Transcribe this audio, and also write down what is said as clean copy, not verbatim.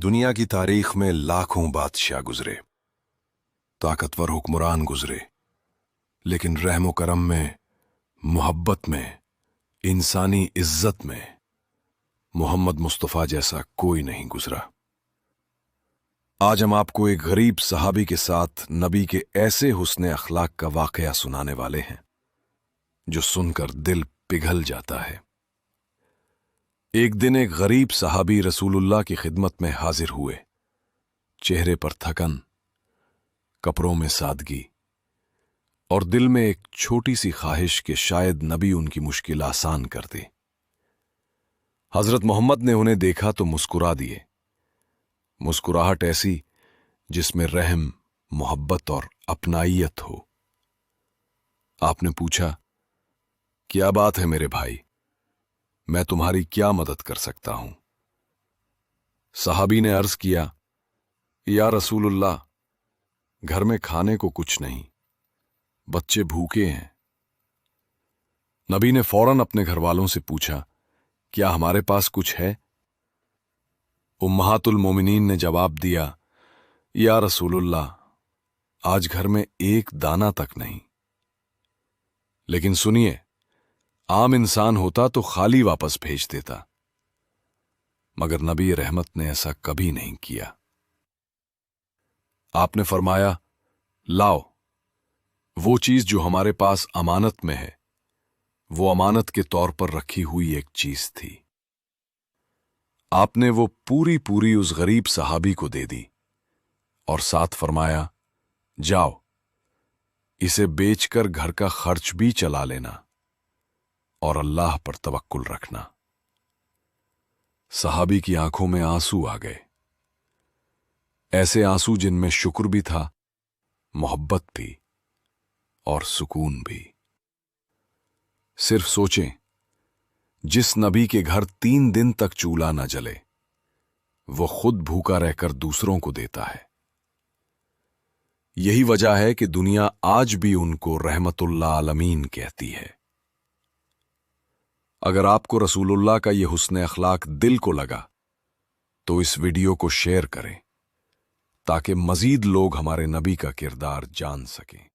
दुनिया की तारीख में लाखों बादशाह गुजरे, ताकतवर हुक्मरान गुजरे, लेकिन रहमो करम में, मोहब्बत में, इंसानी इज्जत में मोहम्मद मुस्तफ़ा जैसा कोई नहीं गुजरा। आज हम आपको एक गरीब सहाबी के साथ नबी के ऐसे हुस्न अखलाक का वाकया सुनाने वाले हैं जो सुनकर दिल पिघल जाता है। एक दिन एक गरीब सहाबी रसूलुल्लाह की खिदमत में हाजिर हुए। चेहरे पर थकन, कपड़ों में सादगी और दिल में एक छोटी सी ख्वाहिश कि शायद नबी उनकी मुश्किल आसान कर दे। हजरत मोहम्मद ने उन्हें देखा तो मुस्कुरा दिए, मुस्कुराहट ऐसी जिसमें रहम, मोहब्बत और अपनाइयत हो। आपने पूछा, क्या बात है मेरे भाई, मैं तुम्हारी क्या मदद कर सकता हूं? सहाबी ने अर्ज किया, या रसूलुल्लाह, घर में खाने को कुछ नहीं, बच्चे भूखे हैं। नबी ने फौरन अपने घर वालों से पूछा, क्या हमारे पास कुछ है? उम्महातुल मोमिनीन ने जवाब दिया, या रसूलुल्लाह, आज घर में एक दाना तक नहीं। लेकिन सुनिए, आम इंसान होता तो खाली वापस भेज देता, मगर नबी रहमत ने ऐसा कभी नहीं किया। आपने फरमाया, लाओ, वो चीज जो हमारे पास अमानत में है, वो अमानत के तौर पर रखी हुई एक चीज थी। आपने वो पूरी पूरी उस गरीब सहाबी को दे दी और साथ फरमाया, जाओ, इसे बेचकर घर का खर्च भी चला लेना और अल्लाह पर तवक्कुल रखना। सहाबी की आंखों में आंसू आ गए, ऐसे आंसू जिनमें शुक्र भी था, मोहब्बत थी और सुकून भी। सिर्फ सोचें, जिस नबी के घर 3 दिन तक चूल्हा न जले, वो खुद भूखा रहकर दूसरों को देता है। यही वजह है कि दुनिया आज भी उनको रहमतुल्लाह आलमीन कहती है। अगर आपको रसूलुल्लाह का यह हुस्न अखलाक दिल को लगा तो इस वीडियो को शेयर करें ताकि मजीद लोग हमारे नबी का किरदार जान सकें।